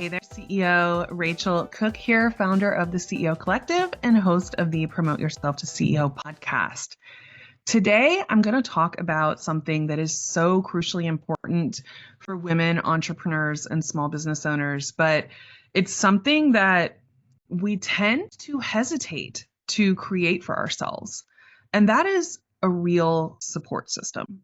Hey there, CEO. Racheal Cook here, founder of the CEO Collective and host of the Promote Yourself to CEO podcast. Today, I'm going to talk about something that is so crucially important for women entrepreneurs and small business owners, but it's something that we tend to hesitate to create for ourselves, and that is a real support system.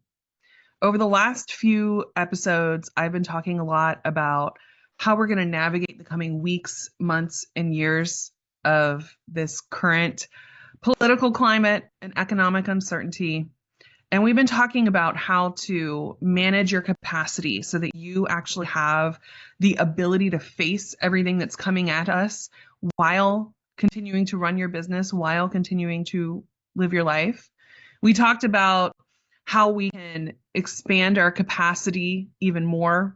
Over the last few episodes, I've been talking a lot about how we're going to navigate the coming weeks, months, and years of this current political climate and economic uncertainty. And we've been talking about how to manage your capacity so that you actually have the ability to face everything that's coming at us while continuing to run your business, while continuing to live your life. We talked about how we can expand our capacity even more.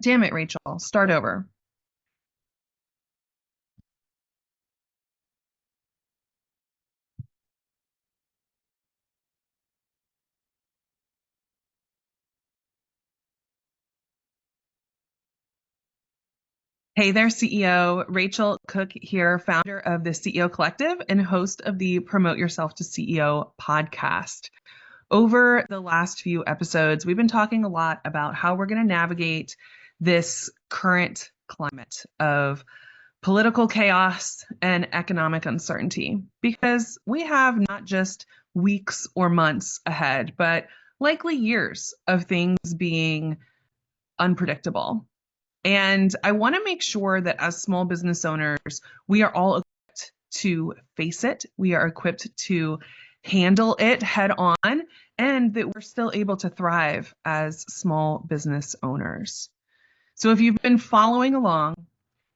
Damn it, Racheal, start over. Hey there, CEO. Racheal Cook here, founder of the CEO Collective and host of the Promote Yourself to CEO podcast. Over the last few episodes, we've been talking a lot about how we're going to navigate this current climate of political chaos and economic uncertainty, because we have not just weeks or months ahead, but likely years of things being unpredictable. And I want to make sure that as small business owners, we are all equipped to face it. We are equipped to handle it head on, and that we're still able to thrive as small business owners. So if you've been following along,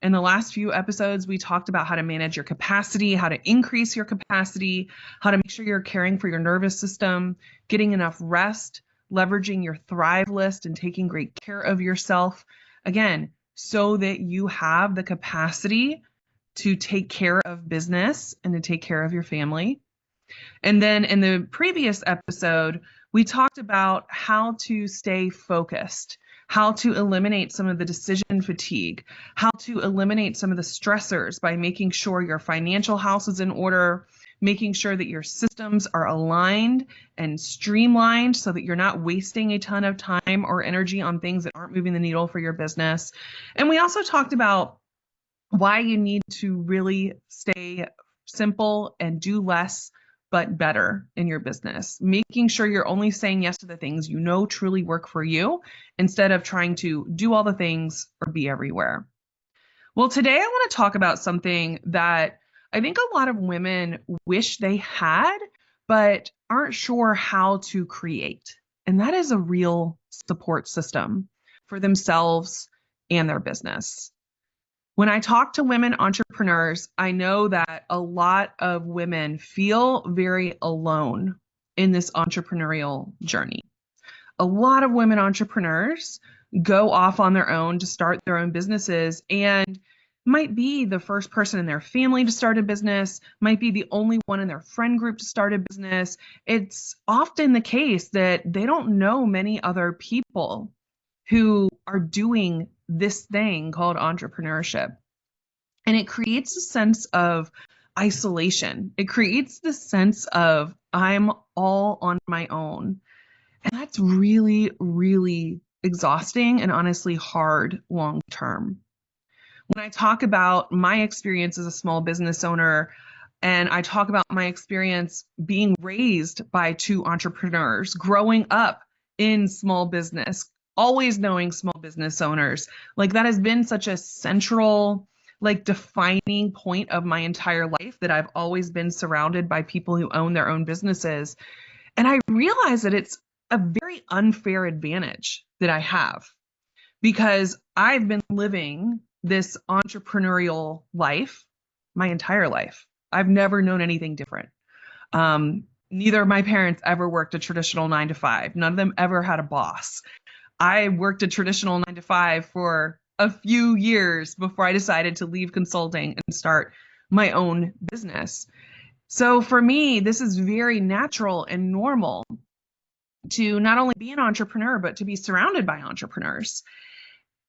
in the last few episodes, we talked about how to manage your capacity, how to increase your capacity, how to make sure you're caring for your nervous system, getting enough rest, leveraging your Thrive list, and taking great care of yourself. Again, so that you have the capacity to take care of business and to take care of your family. And then in the previous episode, we talked about how to stay focused, how to eliminate some of the decision fatigue, how to eliminate some of the stressors by making sure your financial house is in order, making sure that your systems are aligned and streamlined so that you're not wasting a ton of time or energy on things that aren't moving the needle for your business. And we also talked about why you need to really stay simple and do less but better in your business, making sure you're only saying yes to the things you know truly work for you instead of trying to do all the things or be everywhere. Well, today I want to talk about something that I think a lot of women wish they had, but aren't sure how to create. And that is a real support system for themselves and their business. When I talk to women entrepreneurs, I know that a lot of women feel very alone in this entrepreneurial journey. A lot of women entrepreneurs go off on their own to start their own businesses and might be the first person in their family to start a business, might be the only one in their friend group to start a business. It's often the case that they don't know many other people who are doing this thing called entrepreneurship. And it creates a sense of isolation. It creates the sense of I'm all on my own. And that's really, really exhausting and honestly hard long term. When I talk about my experience as a small business owner, and I talk about my experience being raised by two entrepreneurs, growing up in small business, always knowing small business owners, like that has been such a central, like defining point of my entire life, that I've always been surrounded by people who own their own businesses. And I realize that it's a very unfair advantage that I have, because I've been living this entrepreneurial life my entire life. I've never known anything different. Neither of my parents ever worked a traditional 9 to 5. None of them ever had a boss. I worked a traditional 9 to 5 for a few years before I decided to leave consulting and start my own business. So for me, this is very natural and normal to not only be an entrepreneur, but to be surrounded by entrepreneurs.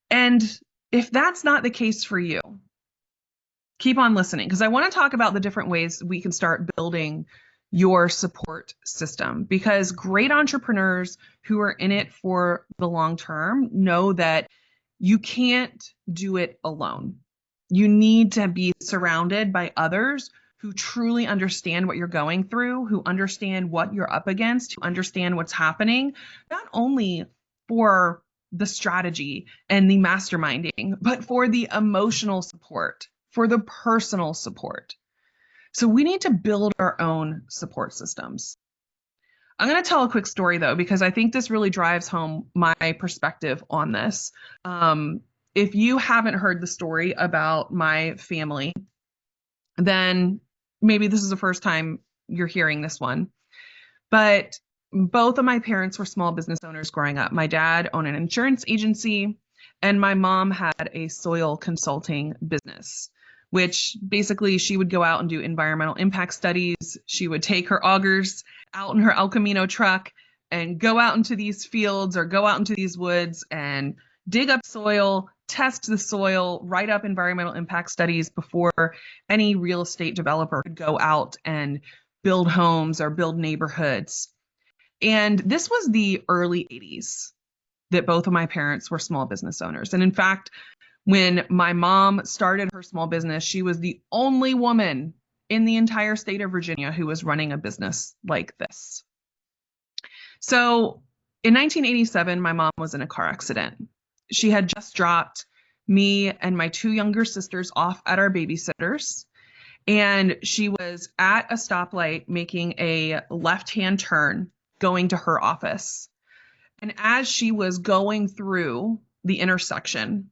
And If that's not the case for you, keep on listening, because I want to talk about the different ways we can start building your support system, because great entrepreneurs who are in it for the long term know that you can't do it alone. You need to be surrounded by others who truly understand what you're going through, who understand what you're up against, who understand what's happening, not only for the strategy and the masterminding, but for the emotional support, for the personal support. So we need to build our own support systems. I'm going to tell a quick story though, because I think this really drives home my perspective on this. If you haven't heard the story about my family, then maybe this is the first time you're hearing this one. But both of my parents were small business owners growing up. My dad owned an insurance agency, and my mom had a soil consulting business, which basically she would go out and do environmental impact studies. She would take her augers out in her El Camino truck and go out into these fields or go out into these woods and dig up soil, test the soil, write up environmental impact studies before any real estate developer could go out and build homes or build neighborhoods. And this was the early 80s that both of my parents were small business owners. And in fact, when my mom started her small business, she was the only woman in the entire state of Virginia who was running a business like this. So in 1987, my mom was in a car accident. She had just dropped me and my two younger sisters off at our babysitters. And she was at a stoplight making a left-hand turn going to her office. And as she was going through the intersection,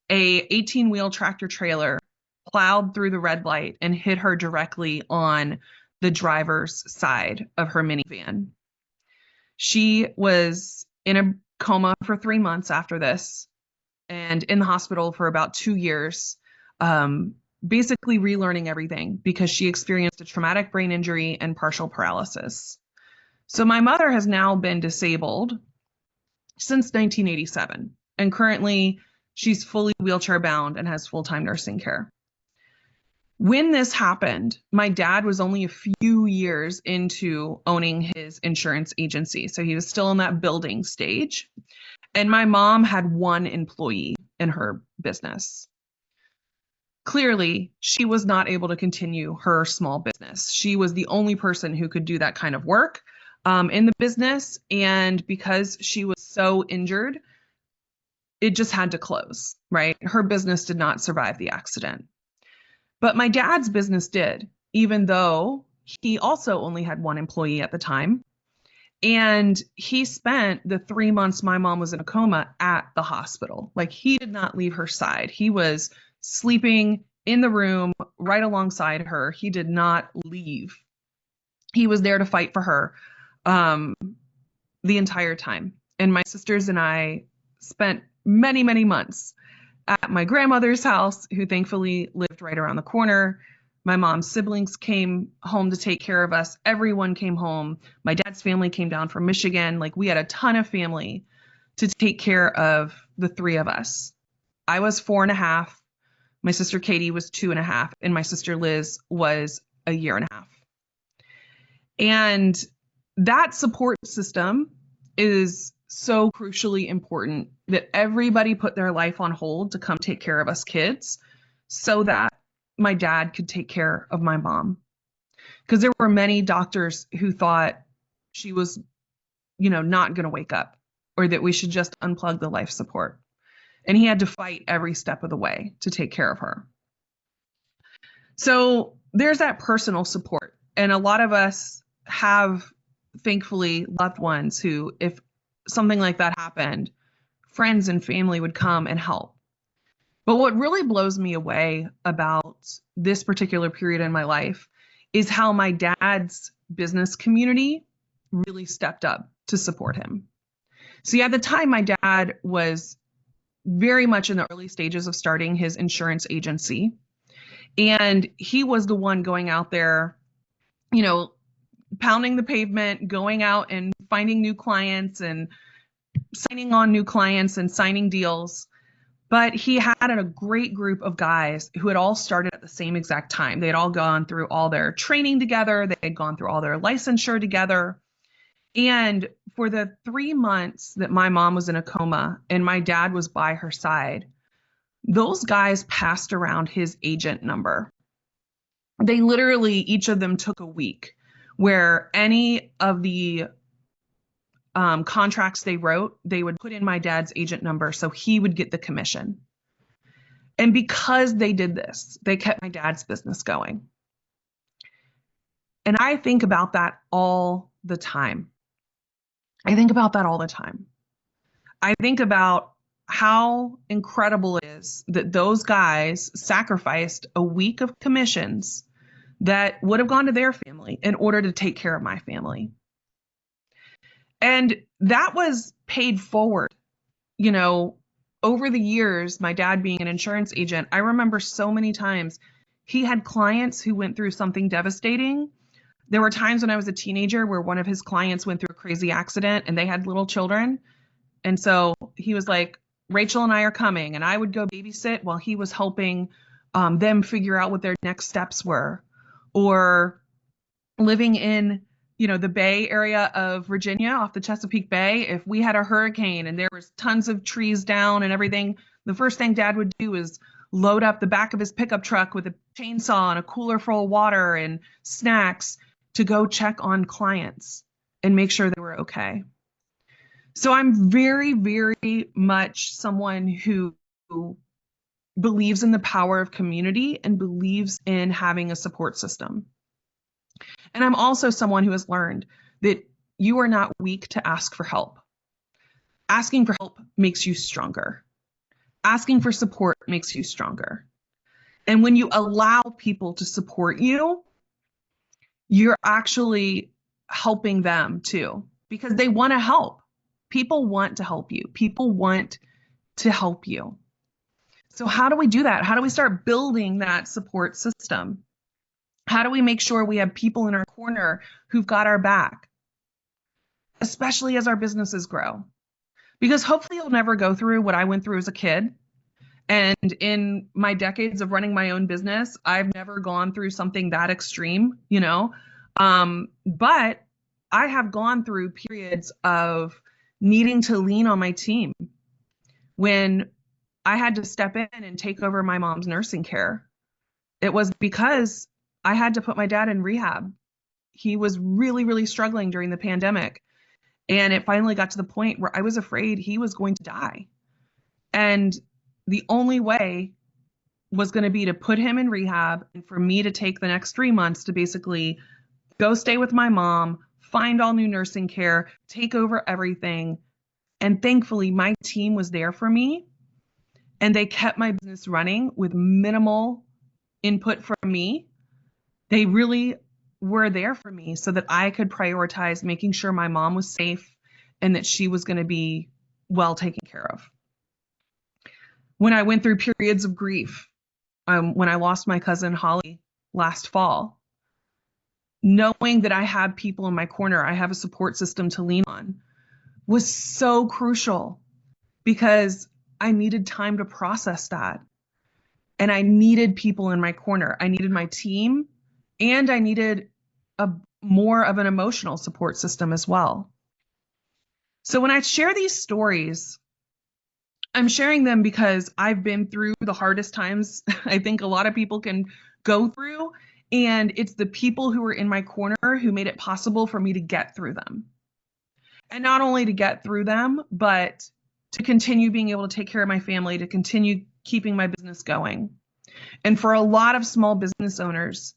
a 18-wheel tractor trailer plowed through the red light and hit her directly on the driver's side of her minivan. She was in a coma for 3 months after this and in the hospital for about 2 years, basically relearning everything because she experienced a traumatic brain injury and partial paralysis. So my mother has now been disabled since 1987, and currently she's fully wheelchair bound and has full-time nursing care. When this happened, my dad was only a few years into owning his insurance agency, so he was still in that building stage. And my mom had one employee in her business. Clearly, she was not able to continue her small business. She was the only person who could do that kind of work in the business. And because she was so injured, it just had to close, right? Her business did not survive the accident. But my dad's business did, even though he also only had one employee at the time. And he spent the 3 months my mom was in a coma at the hospital. Like, he did not leave her side. He was sleeping in the room right alongside her. He did not leave. He was there to fight for her the entire time. And my sisters and I spent many, many months at my grandmother's house, who thankfully lived right around the corner. My mom's siblings came home to take care of us. Everyone came home. My dad's family came down from Michigan. Like, we had a ton of family to take care of the three of us. I was 4.5. My sister Katie was 2.5. And my sister Liz was 1.5 years. And that support system is so crucially important, that everybody put their life on hold to come take care of us kids so that my dad could take care of my mom. Because there were many doctors who thought she was, not going to wake up, or that we should just unplug the life support. And he had to fight every step of the way to take care of her. So there's that personal support. And a lot of us have, thankfully, loved ones who, if something like that happened, friends and family would come and help. But what really blows me away about this particular period in my life is how my dad's business community really stepped up to support him. See, at the time, my dad was very much in the early stages of starting his insurance agency. And he was the one going out there, pounding the pavement, going out and finding new clients and signing on new clients and signing deals. But he had a great group of guys who had all started at the same exact time. They had all gone through all their training together. They had gone through all their licensure together. And for the 3 months that my mom was in a coma and my dad was by her side, those guys passed around his agent number. They literally, each of them took a week where any of the contracts they wrote, they would put in my dad's agent number so he would get the commission. And because they did this, they kept my dad's business going. And I think about that all the time. I think about that all the time. I think about how incredible it is that those guys sacrificed a week of commissions that would have gone to their family in order to take care of my family. And that was paid forward. You know, over the years, my dad being an insurance agent, I remember so many times he had clients who went through something devastating. There were times when I was a teenager where one of his clients went through a crazy accident and they had little children. And so he was like, Racheal and I are coming. And I would go babysit while he was helping them figure out what their next steps were. Or living in, the Bay Area of Virginia off the Chesapeake Bay, if we had a hurricane and there was tons of trees down and everything, the first thing Dad would do is load up the back of his pickup truck with a chainsaw and a cooler full of water and snacks to go check on clients and make sure they were okay. So I'm very, very much someone who believes in the power of community and believes in having a support system. And I'm also someone who has learned that you are not weak to ask for help. Asking for help makes you stronger. Asking for support makes you stronger. And when you allow people to support you, you're actually helping them too, because they want to help. People want to help you. People want to help you. So how do we do that? How do we start building that support system? How do we make sure we have people in our corner who've got our back, especially as our businesses grow? Because hopefully you'll never go through what I went through as a kid. And in my decades of running my own business, I've never gone through something that extreme, but I have gone through periods of needing to lean on my team when I had to step in and take over my mom's nursing care. It was because I had to put my dad in rehab. He was really, really struggling during the pandemic. And it finally got to the point where I was afraid he was going to die. And the only way was going to be to put him in rehab and for me to take the next 3 months to basically go stay with my mom, find all new nursing care, take over everything. And thankfully, my team was there for me and they kept my business running with minimal input from me. They really were there for me so that I could prioritize making sure my mom was safe and that she was going to be well taken care of. When I went through periods of grief, when I lost my cousin Holly last fall, knowing that I had people in my corner, I have a support system to lean on, was so crucial because I needed time to process that. And I needed people in my corner. I needed my team, and I needed more of an emotional support system as well. So when I share these stories, I'm sharing them because I've been through the hardest times I think a lot of people can go through. And it's the people who were in my corner who made it possible for me to get through them. And not only to get through them, but to continue being able to take care of my family, to continue keeping my business going. And for a lot of small business owners,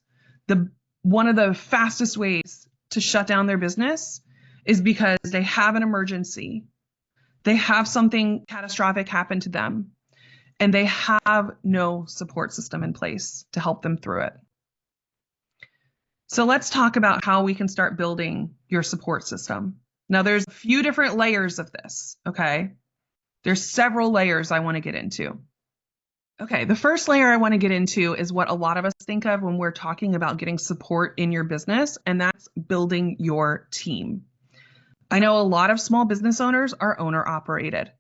one of the fastest ways to shut down their business is because they have an emergency. They have something catastrophic happen to them, and they have no support system in place to help them through it. So let's talk about how we can start building your support system. Now, there's a few different layers of this, okay? There's several layers I want to get into. Okay, the first layer I want to get into is what a lot of us think of when we're talking about getting support in your business, and that's building your team. I know a lot of small business owners are owner operated.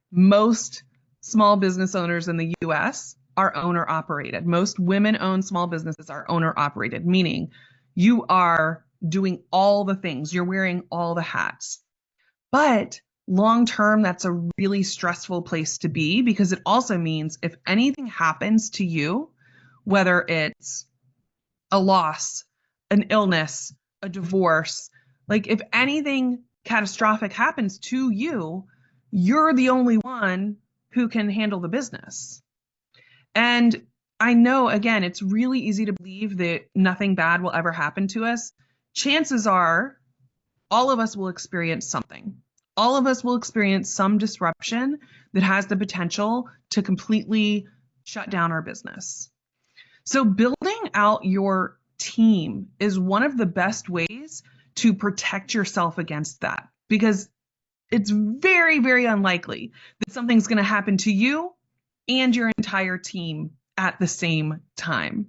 Most small business owners in the US are owner operated. Most women owned small businesses are owner operated, meaning you are doing all the things, you're wearing all the hats. But long term, that's a really stressful place to be because it also means if anything happens to you, whether it's a loss, an illness, a divorce, like if anything catastrophic happens to you, you're the only one who can handle the business. And I know, again, it's really easy to believe that nothing bad will ever happen to us. Chances are all of us will experience something. All of us will experience some disruption that has the potential to completely shut down our business. So building out your team is one of the best ways to protect yourself against that because it's very, very unlikely that something's going to happen to you and your entire team at the same time.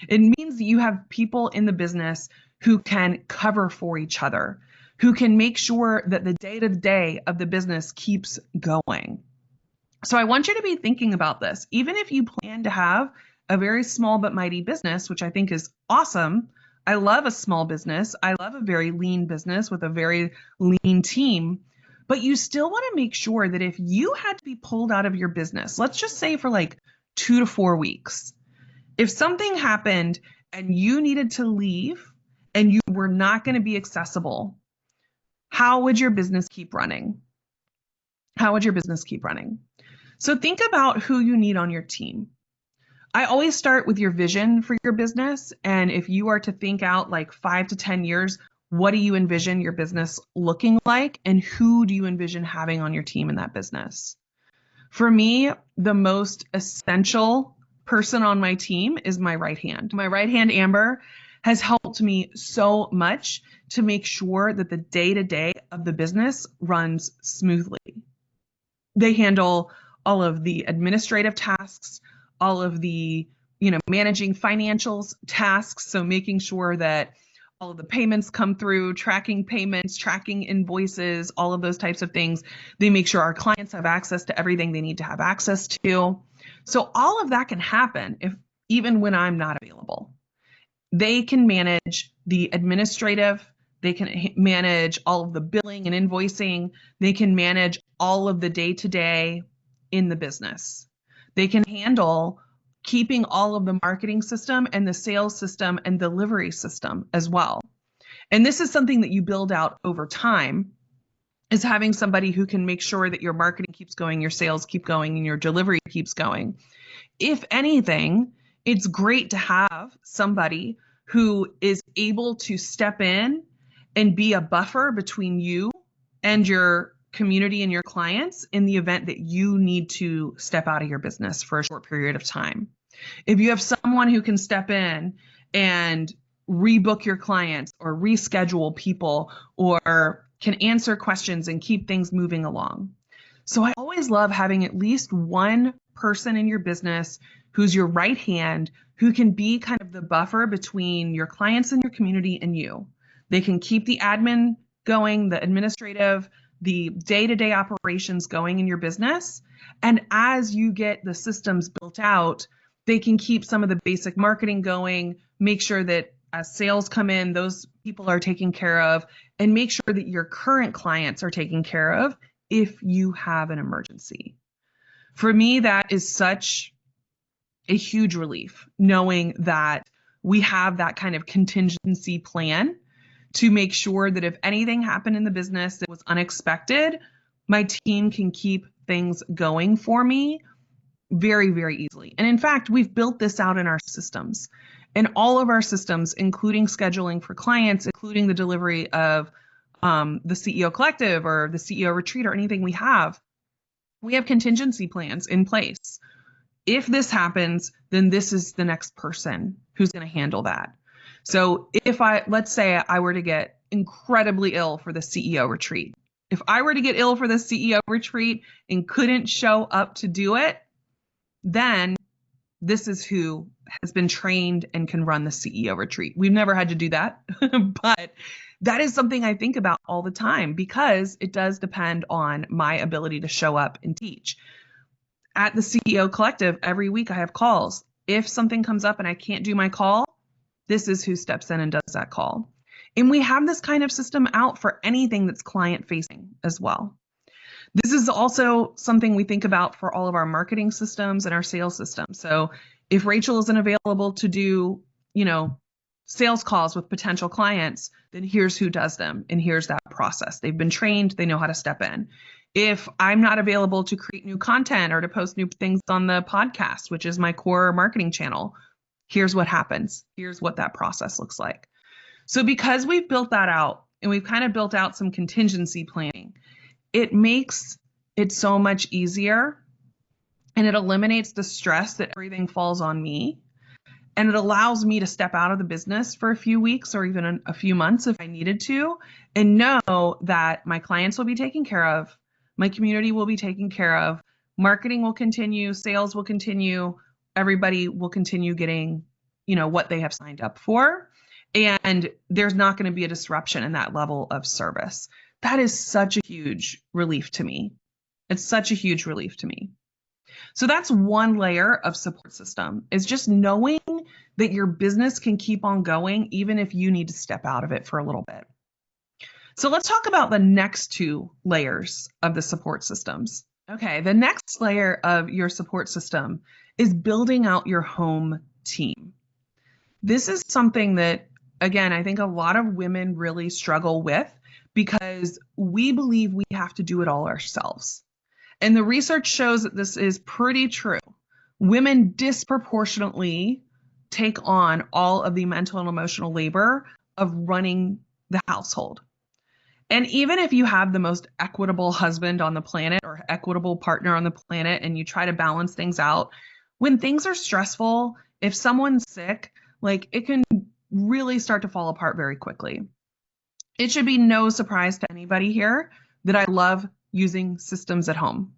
It means that you have people in the business who can cover for each other, who can make sure that the day-to-day of the business keeps going. So I want you to be thinking about this. Even if you plan to have a very small but mighty business, which I think is awesome. I love a small business. I love a very lean business with a very lean team. But you still want to make sure that if you had to be pulled out of your business, let's just say for like 2 to 4 weeks, if something happened and you needed to leave and you were not going to be accessible, how would your business keep running? How would your business keep running? So think about who you need on your team. I always start with your vision for your business. And if you are to think out like 5 to 10 years, what do you envision your business looking like? And who do you envision having on your team in that business? For me, the most essential person on my team is my right hand. My right hand, Amber, has helped me so much to make sure that the day-to-day of the business runs smoothly. They handle all of the administrative tasks, all of the, managing financials tasks. So making sure that all of the payments come through, tracking payments, tracking invoices, all of those types of things. They make sure our clients have access to everything they need to have access to. So all of that can happen even when I'm not available. They can manage the administrative, they can manage all of the billing and invoicing, they can manage all of the day-to-day in the business. They can handle keeping all of the marketing system and the sales system and delivery system as well. And this is something that you build out over time, is having somebody who can make sure that your marketing keeps going, your sales keep going, and your delivery keeps going. If anything, it's great to have somebody who is able to step in and be a buffer between you and your community and your clients in the event that you need to step out of your business for a short period of time. If you have someone who can step in and rebook your clients or reschedule people or can answer questions and keep things moving along. So I always love having at least one person in your business who's your right hand, who can be kind of the buffer between your clients and your community and you. They can keep the admin going, the administrative, the day-to-day operations going in your business. And as you get the systems built out, they can keep some of the basic marketing going, make sure that as sales come in, those people are taken care of, and make sure that your current clients are taken care of if you have an emergency. For me, that is such a huge relief, knowing that we have that kind of contingency plan to make sure that if anything happened in the business that was unexpected, my team can keep things going for me very, very easily. And in fact, we've built this out in our systems. In all of our systems, including scheduling for clients, including the delivery of the CEO Collective or the CEO Retreat or anything we have contingency plans in place. If this happens, then this is the next person who's going to handle that. So let's say I were to get incredibly ill for the CEO retreat. If I were to get ill for the CEO retreat and couldn't show up to do it, then this is who has been trained and can run the CEO retreat. We've never had to do that, but that is something I think about all the time because it does depend on my ability to show up and teach. At the CEO Collective, every week I have calls. If something comes up and I can't do my call, this is who steps in and does that call. And we have this kind of system out for anything that's client facing as well. This is also something we think about for all of our marketing systems and our sales systems. So if Racheal isn't available to do, sales calls with potential clients, then here's who does them and here's that process. They've been trained, they know how to step in. If I'm not available to create new content or to post new things on the podcast, which is my core marketing channel, here's what happens. Here's what that process looks like. So because we've built that out and we've kind of built out some contingency planning, it makes it so much easier and it eliminates the stress that everything falls on me. And it allows me to step out of the business for a few weeks or even a few months if I needed to, and know that my clients will be taken care of, my community will be taken care of, marketing will continue, sales will continue, everybody will continue getting, what they have signed up for. And there's not going to be a disruption in that level of service. That is such a huge relief to me. It's such a huge relief to me. So that's one layer of support system, is just knowing that your business can keep on going even if you need to step out of it for a little bit. So let's talk about the next two layers of the support systems. Okay, the next layer of your support system is building out your home team. This is something that, again, I think a lot of women really struggle with because we believe we have to do it all ourselves. And the research shows that this is pretty true. Women disproportionately take on all of the mental and emotional labor of running the household. And even if you have the most equitable husband on the planet or equitable partner on the planet and you try to balance things out, when things are stressful, if someone's sick, it can really start to fall apart very quickly. It should be no surprise to anybody here that I love using systems at home.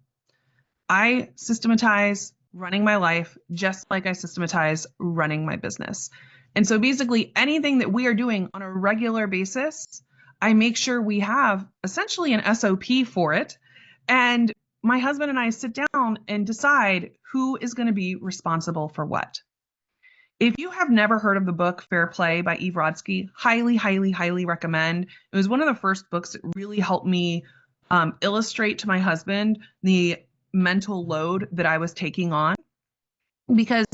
I systematize running my life just like I systematize running my business. And so basically anything that we are doing on a regular basis, I make sure we have essentially an SOP for it. And my husband and I sit down and decide who is going to be responsible for what. If you have never heard of the book Fair Play by Eve Rodsky, highly, highly, highly recommend. It was one of the first books that really helped me illustrate to my husband the mental load that I was taking on. Because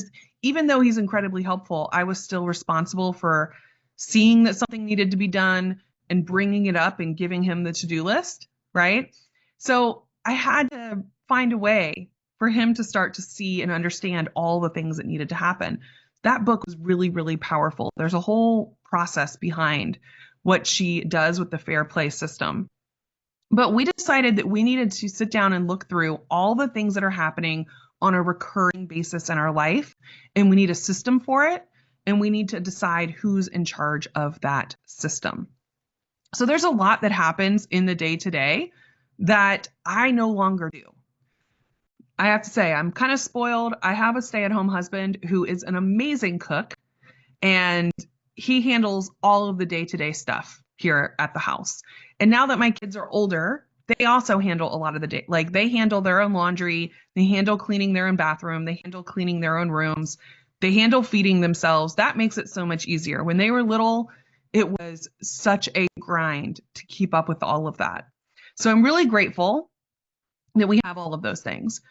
even though he's incredibly helpful, I was still responsible for seeing that something needed to be done and bringing it up and giving him the to-do list, right? So I had to find a way for him to start to see and understand all the things that needed to happen. That book was really, really powerful. There's a whole process behind what she does with the Fair Play system. But we decided that we needed to sit down and look through all the things that are happening on a recurring basis in our life, and we need a system for it, and we need to decide who's in charge of that system. So there's a lot that happens in the day-to-day that I no longer do. I have to say, I'm kind of spoiled. I have a stay-at-home husband who is an amazing cook, and he handles all of the day-to-day stuff here at the house. And now that my kids are older, they also handle a lot of the day. They handle their own laundry, they handle cleaning their own bathroom, they handle cleaning their own rooms, they handle feeding themselves. That makes it so much easier. When they were little, it was such a grind to keep up with all of that. So I'm really grateful that we have all of those things.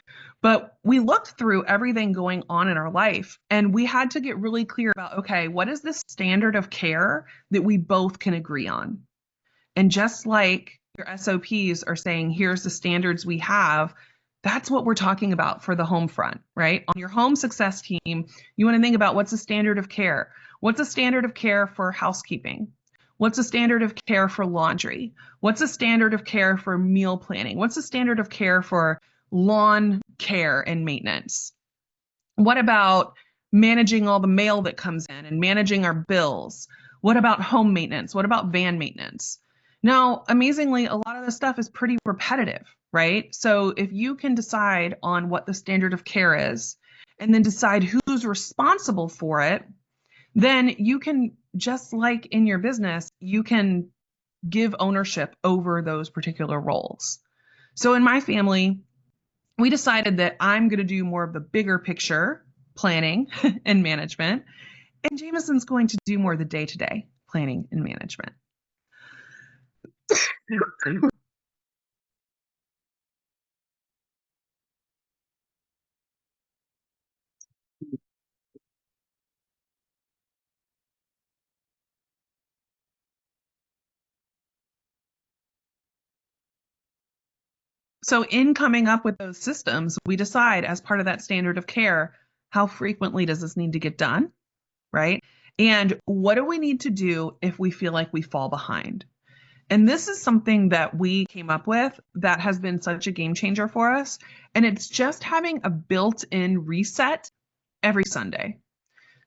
But we looked through everything going on in our life, and we had to get really clear about, okay, what is the standard of care that we both can agree on? And just like your SOPs are saying, here's the standards we have, that's what we're talking about for the home front, right? On your home success team, you want to think about what's the standard of care? What's the standard of care for housekeeping? What's the standard of care for laundry? What's the standard of care for meal planning? What's the standard of care for lawn care and maintenance? What about managing all the mail that comes in and managing our bills? What about home maintenance? What about van maintenance? Now, amazingly, a lot of this stuff is pretty repetitive, right? So if you can decide on what the standard of care is and then decide who's responsible for it, then you can, just like in your business, you can give ownership over those particular roles. So in my family, we decided that I'm going to do more of the bigger picture planning and management, and Jameson's going to do more of the day-to-day planning and management. So, in coming up with those systems, we decide as part of that standard of care, how frequently does this need to get done, right? And what do we need to do if we feel like we fall behind? And this is something that we came up with that has been such a game changer for us. And it's just having a built in reset every Sunday.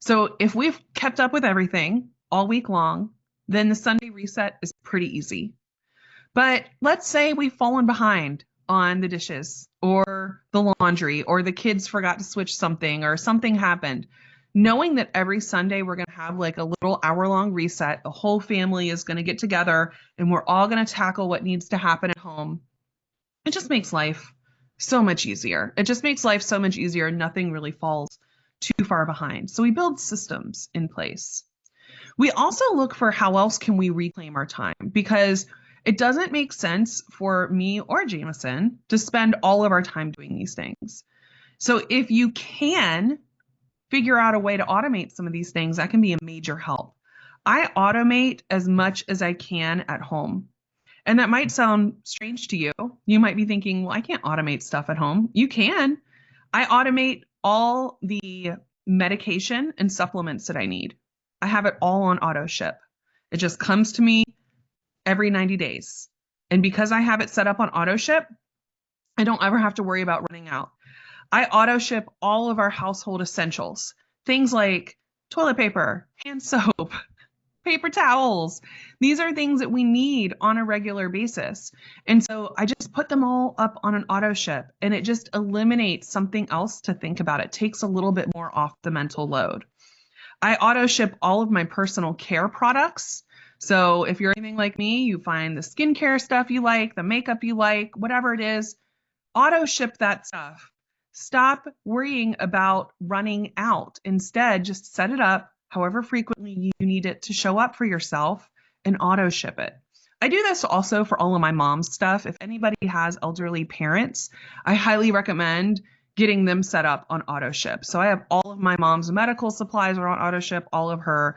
So if we've kept up with everything all week long, then the Sunday reset is pretty easy. But let's say we've fallen behind on the dishes or the laundry or the kids forgot to switch something or something happened. Knowing that every Sunday we're going to have like a little hour-long reset, the whole family is going to get together and we're all going to tackle what needs to happen at home. It just makes life so much easier. It just makes life so much easier. Nothing really falls too far behind. So we build systems in place. We also look for how else can we reclaim our time, because it doesn't make sense for me or Jameson to spend all of our time doing these things. So if you can figure out a way to automate some of these things, that can be a major help. I automate as much as I can at home. And that might sound strange to you. You might be thinking, well, I can't automate stuff at home. You can. I automate all the medication and supplements that I need. I have it all on auto ship. It just comes to me every 90 days. And because I have it set up on auto ship, I don't ever have to worry about running out. I auto ship all of our household essentials, things like toilet paper, hand soap, paper towels. These are things that we need on a regular basis. And so I just put them all up on an auto ship, and it just eliminates something else to think about. It takes a little bit more off the mental load. I auto ship all of my personal care products. So if you're anything like me, you find the skincare stuff you like, the makeup you like, whatever it is, auto ship that stuff. Stop worrying about running out. Instead, just set it up however frequently you need it to show up for yourself and auto ship it. I do this also for all of my mom's stuff. If anybody has elderly parents, I highly recommend getting them set up on auto ship. So I have all of my mom's medical supplies are on auto ship, all of her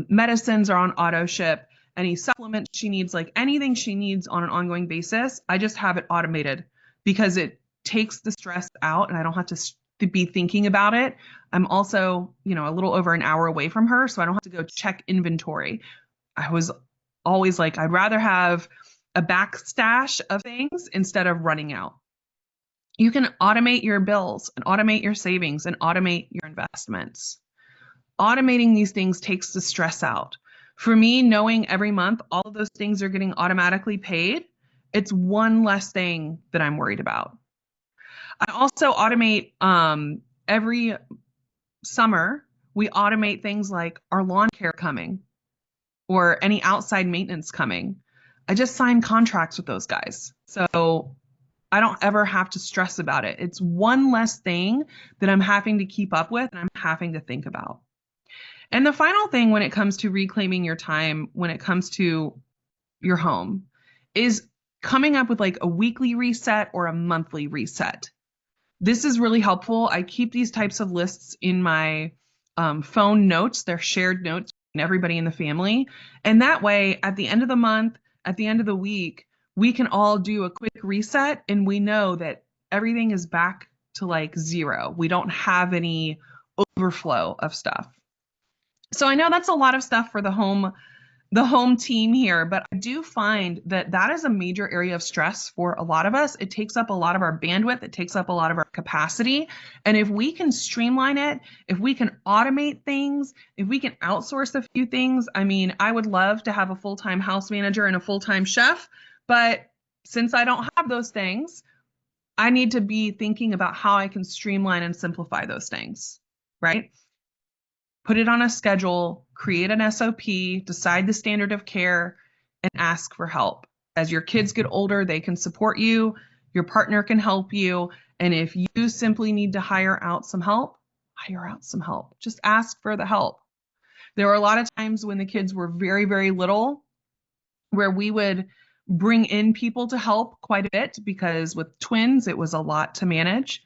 medicines are on auto ship, any supplements she needs, like anything she needs on an ongoing basis, I just have it automated because it takes the stress out and I don't have to be thinking about it. I'm also, a little over an hour away from her, so I don't have to go check inventory. I was always like, I'd rather have a back stash of things instead of running out. You can automate your bills and automate your savings and automate your investments. Automating these things takes the stress out. For me, knowing every month all of those things are getting automatically paid, it's one less thing that I'm worried about. I also automate every summer, we automate things like our lawn care coming or any outside maintenance coming. I just sign contracts with those guys. So I don't ever have to stress about it. It's one less thing that I'm having to keep up with and I'm having to think about. And the final thing when it comes to reclaiming your time, when it comes to your home, is coming up with like a weekly reset or a monthly reset. This is really helpful. I keep these types of lists in my phone notes. They're shared notes between everybody in the family. And that way, at the end of the month, at the end of the week, we can all do a quick reset and we know that everything is back to like zero. We don't have any overflow of stuff. So I know that's a lot of stuff for the home team here, but I do find that that is a major area of stress for a lot of us. It takes up a lot of our bandwidth. It takes up a lot of our capacity. And if we can streamline it, if we can automate things, if we can outsource a few things, I mean, I would love to have a full-time house manager and a full-time chef, but since I don't have those things, I need to be thinking about how I can streamline and simplify those things, right? Put it on a schedule, create an SOP, decide the standard of care, and ask for help. As your kids get older, they can support you, your partner can help you, And if you simply need to hire out some help, hire out some help. Just ask for the help. There were a lot of times when the kids were very, very little where we would bring in people to help quite a bit because with twins, it was a lot to manage.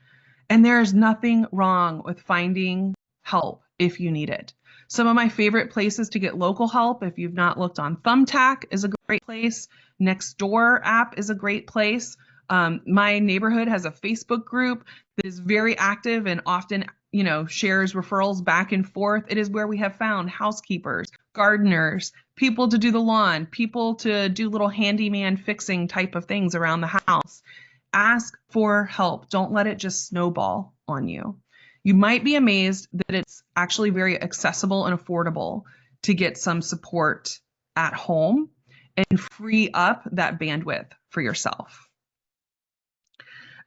And there's nothing wrong with finding help if you need it. Some of my favorite places to get local help, if you've not looked on Thumbtack, is a great place. Nextdoor app is a great place. My neighborhood has a Facebook group that is very active and often, shares referrals back and forth. It is where we have found housekeepers, gardeners, people to do the lawn, people to do little handyman fixing type of things around the house. Ask for help. Don't let it just snowball on you. You might be amazed that it's actually very accessible and affordable to get some support at home and free up that bandwidth for yourself.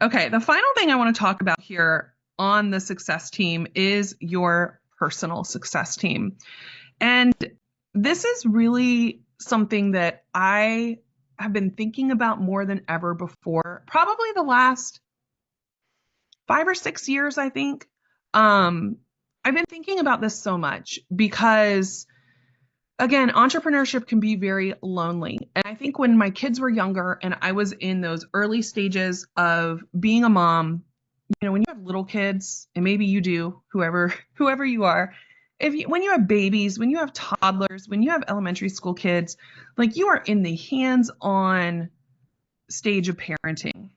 Okay, the final thing I want to talk about here on the success team is your personal success team. And this is really something that I have been thinking about more than ever before, probably the last 5 or 6 years, I think. I've been thinking about this so much because, again, entrepreneurship can be very lonely. And I think when my kids were younger and I was in those early stages of being a mom, when you have little kids, and maybe you do, whoever you are, when you have babies, when you have toddlers, when you have elementary school kids, like you are in the hands-on stage of parenting.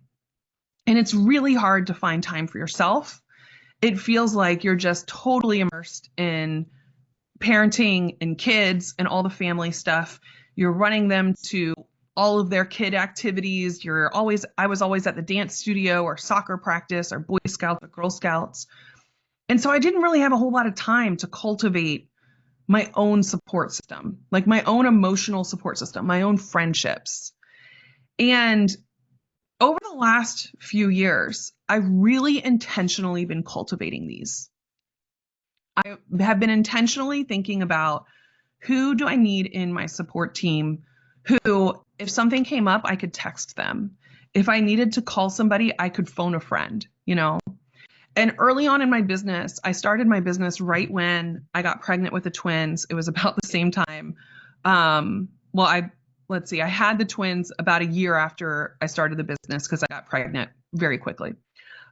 And it's really hard to find time for yourself. It feels like you're just totally immersed in parenting and kids and all the family stuff. You're running them to all of their kid activities. I was always at the dance studio or soccer practice or Boy Scouts or Girl Scouts. And so I didn't really have a whole lot of time to cultivate my own support system, like my own emotional support system, my own friendships. And over the last few years, I've really intentionally been cultivating these. I have been intentionally thinking about who do I need in my support team who, if something came up, I could text them. If I needed to call somebody, I could phone a friend, And early on in my business, I started my business right when I got pregnant with the twins. It was about the same time. I had the twins about a year after I started the business because I got pregnant very quickly.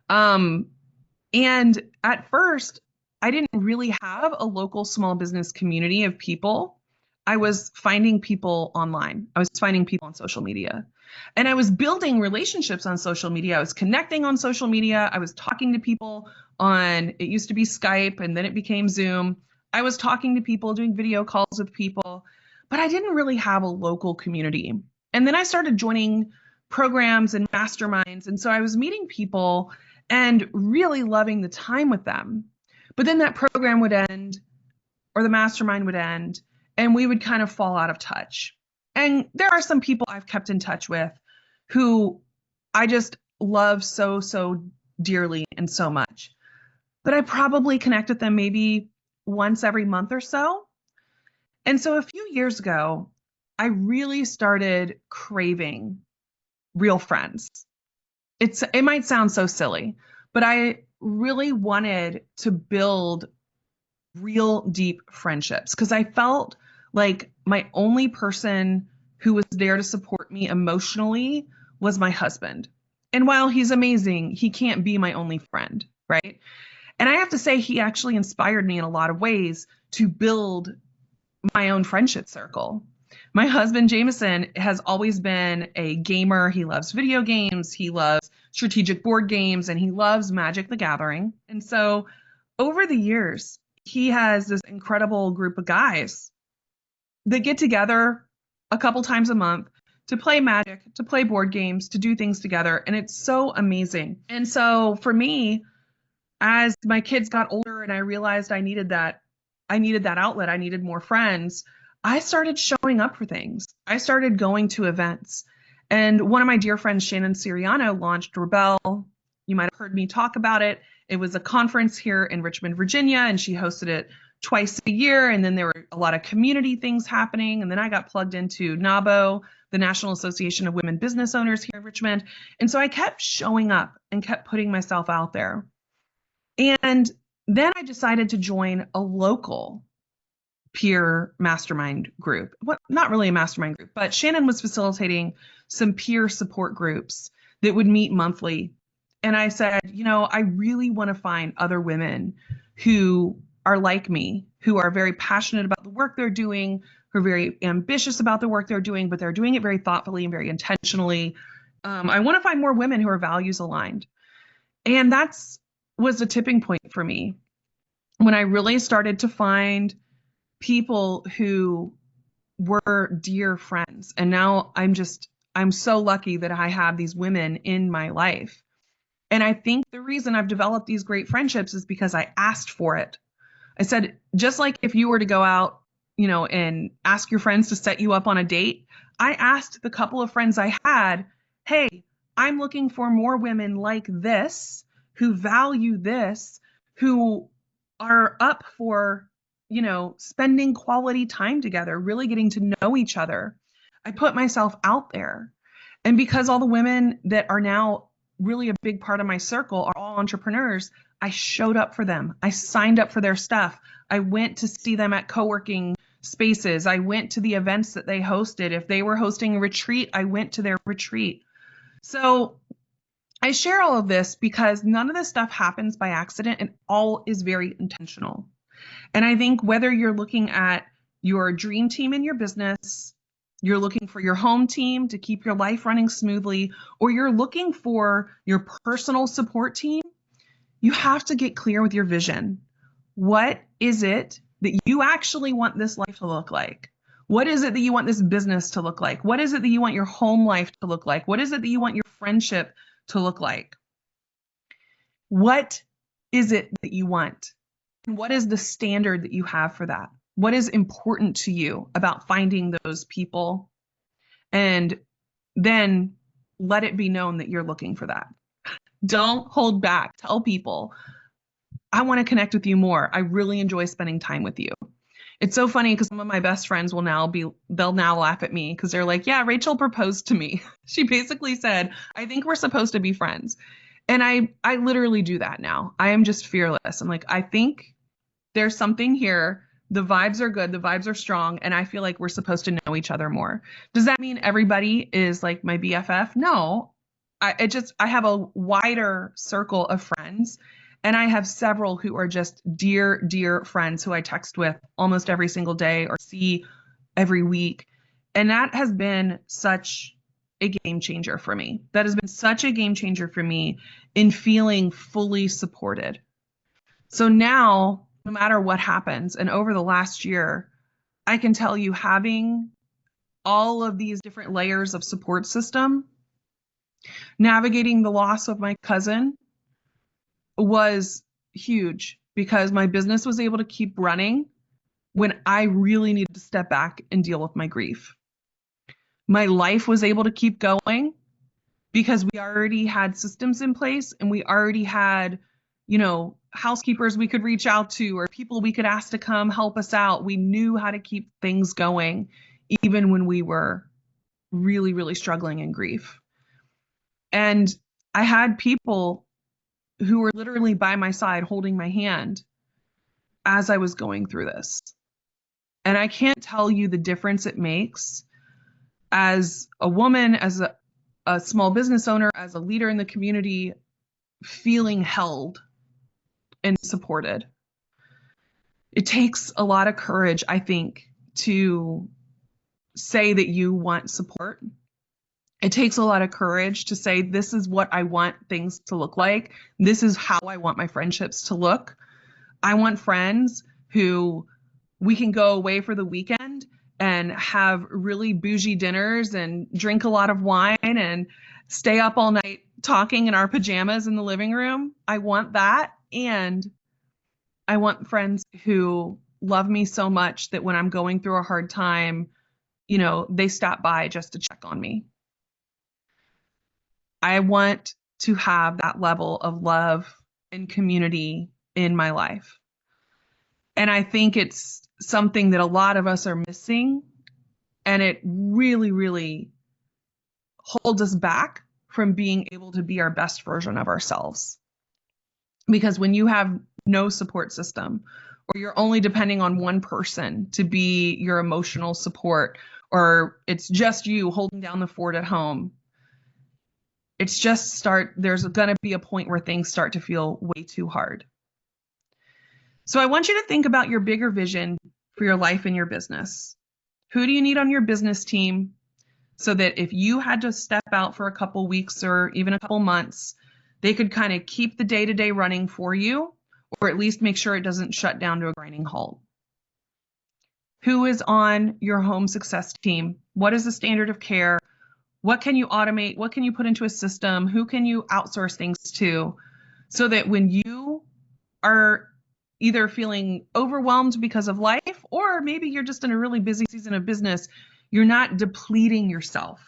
And at first, I didn't really have a local small business community of people. I was finding people online. I was finding people on social media. And I was building relationships on social media. I was connecting on social media. I was talking to people it used to be Skype, and then it became Zoom. I was talking to people, doing video calls with people, but I didn't really have a local community. And then I started joining programs and masterminds. And so I was meeting people and really loving the time with them. But then that program would end or the mastermind would end and we would kind of fall out of touch. And there are some people I've kept in touch with who I just love so, so dearly and so much. But I probably connect with them maybe once every month or so. And so a few years ago, I really started craving real friends. It might sound so silly, but I really wanted to build real deep friendships because I felt like my only person who was there to support me emotionally was my husband. And while he's amazing, he can't be my only friend, right? And I have to say, he actually inspired me in a lot of ways to build my own friendship circle. My husband, Jameson, has always been a gamer. He loves video games. He loves strategic board games, and he loves Magic the Gathering. And so over the years, he has this incredible group of guys that get together a couple times a month to play Magic, to play board games, to do things together. And it's so amazing. And so for me, as my kids got older and I realized I needed that outlet, I needed more friends, I started showing up for things. I started going to events. And one of my dear friends, Shannon Siriano, launched Rebel. You might have heard me talk about it. It was a conference here in Richmond, Virginia, and she hosted it twice a year. And then there were a lot of community things happening. And then I got plugged into NABO, the National Association of Women Business Owners here in Richmond. And so I kept showing up and kept putting myself out there. And then I decided to join a local peer mastermind group. Well, not really a mastermind group, but Shannon was facilitating some peer support groups that would meet monthly. And I said, I really want to find other women who are like me, who are very passionate about the work they're doing, who are very ambitious about the work they're doing, but they're doing it very thoughtfully and very intentionally. I want to find more women who are values aligned. And was the tipping point for me when I really started to find people who were dear friends. And now I'm so lucky that I have these women in my life. And I think the reason I've developed these great friendships is because I asked for it. I said, just like if you were to go out, and ask your friends to set you up on a date, I asked the couple of friends I had, hey, I'm looking for more women like this, who value this, who are up for, spending quality time together, really getting to know each other. I put myself out there. And because all the women that are now really a big part of my circle are all entrepreneurs, I showed up for them. I signed up for their stuff. I went to see them at co-working spaces. I went to the events that they hosted. If they were hosting a retreat, I went to their retreat. So I share all of this because none of this stuff happens by accident, and all is very intentional. And I think whether you're looking at your dream team in your business, you're looking for your home team to keep your life running smoothly, or you're looking for your personal support team, you have to get clear with your vision. What is it that you actually want this life to look like? What is it that you want this business to look like? What is it that you want your home life to look like? What is it that you want your friendship to look like? What is it that you want? And what is the standard that you have for that? What is important to you about finding those people? And then let it be known that you're looking for that. Don't hold back. Tell people, I want to connect with you more. I really enjoy spending time with you. It's so funny because some of my best friends they'll now laugh at me because they're like, yeah, Racheal proposed to me. She basically said, I think we're supposed to be friends. And I literally do that now. I am just fearless. I'm like, I think there's something here. The vibes are good. The vibes are strong. And I feel like we're supposed to know each other more. Does that mean everybody is like my BFF? No. I have a wider circle of friends. And I have several who are just dear, dear friends who I text with almost every single day or see every week. And that has been such a game changer for me. That has been such a game changer for me in feeling fully supported. So now, no matter what happens, and over the last year, I can tell you having all of these different layers of support system, navigating the loss of my cousin was huge because my business was able to keep running when I really needed to step back and deal with my grief. My life was able to keep going because we already had systems in place and we already had, housekeepers we could reach out to or people we could ask to come help us out. We knew how to keep things going even when we were really, really struggling in grief. And I had people who were literally by my side holding my hand as I was going through this. And I can't tell you the difference it makes as a woman, as a small business owner, as a leader in the community, feeling held and supported. It takes a lot of courage, I think, to say that you want support. It takes a lot of courage to say, this is what I want things to look like. This is how I want my friendships to look. I want friends who we can go away for the weekend and have really bougie dinners and drink a lot of wine and stay up all night talking in our pajamas in the living room. I want that. And I want friends who love me so much that when I'm going through a hard time, they stop by just to check on me. I want to have that level of love and community in my life. And I think it's something that a lot of us are missing. And it really, really holds us back from being able to be our best version of ourselves. Because when you have no support system, or you're only depending on one person to be your emotional support, or it's just you holding down the fort at home, there's going to be a point where things start to feel way too hard. So I want you to think about your bigger vision for your life and your business. Who do you need on your business team so that if you had to step out for a couple weeks or even a couple months, they could kind of keep the day-to-day running for you, or at least make sure it doesn't shut down to a grinding halt? Who is on your home success team? What is the standard of care? What can you automate? What can you put into a system? Who can you outsource things to? So that when you are either feeling overwhelmed because of life, or maybe you're just in a really busy season of business, you're not depleting yourself.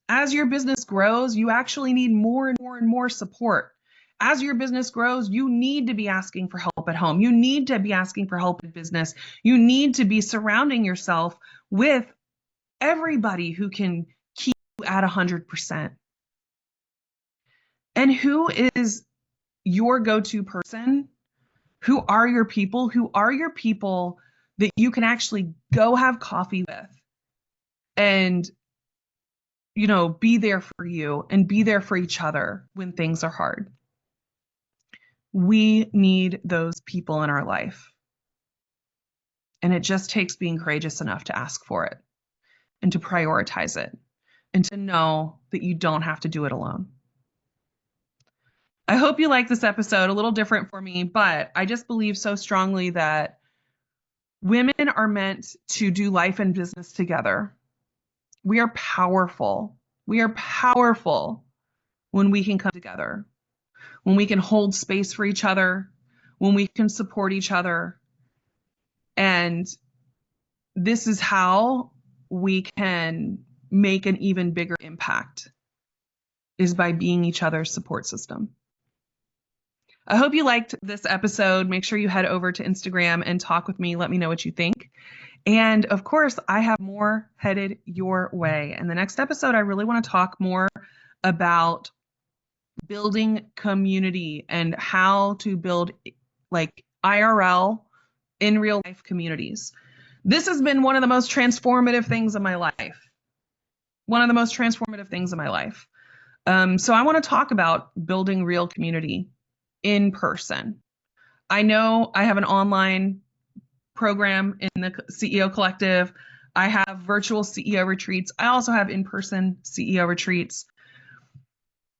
As your business grows, you actually need more and more and more support. As your business grows, you need to be asking for help at home. You need to be asking for help in business. You need to be surrounding yourself with everybody who can keep you at 100%. And who is your go-to person? Who are your people? Who are your people that you can actually go have coffee with and, be there for you and be there for each other when things are hard? We need those people in our life. And it just takes being courageous enough to ask for it and to prioritize it and to know that you don't have to do it alone. I hope you like this episode, a little different for me, but I just believe so strongly that women are meant to do life and business together. We are powerful. We are powerful when we can come together, when we can hold space for each other, when we can support each other. And this is how we can make an even bigger impact, is by being each other's support system. I hope you liked this episode. Make sure you head over to Instagram and talk with me. Let me know what you think. And of course, I have more headed your way. In the next episode, I really want to talk more about building community and how to build like IRL in real life communities. This has been one of the most transformative things in my life. One of the most transformative things in my life. So I want to talk about building real community in person. I know I have an online program in the CEO Collective. I have virtual CEO retreats. I also have in-person CEO retreats.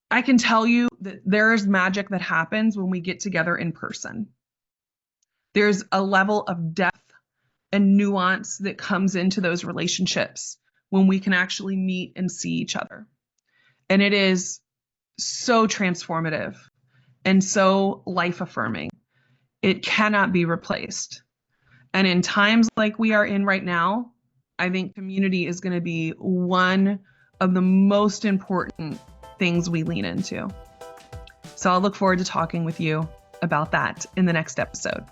I can tell you that there is magic that happens when we get together in person. There's a level of depth and nuance that comes into those relationships when we can actually meet and see each other. And it is so transformative and so life-affirming. It cannot be replaced. And in times like we are in right now, I think community is going to be one of the most important things we lean into. So I'll look forward to talking with you about that in the next episode.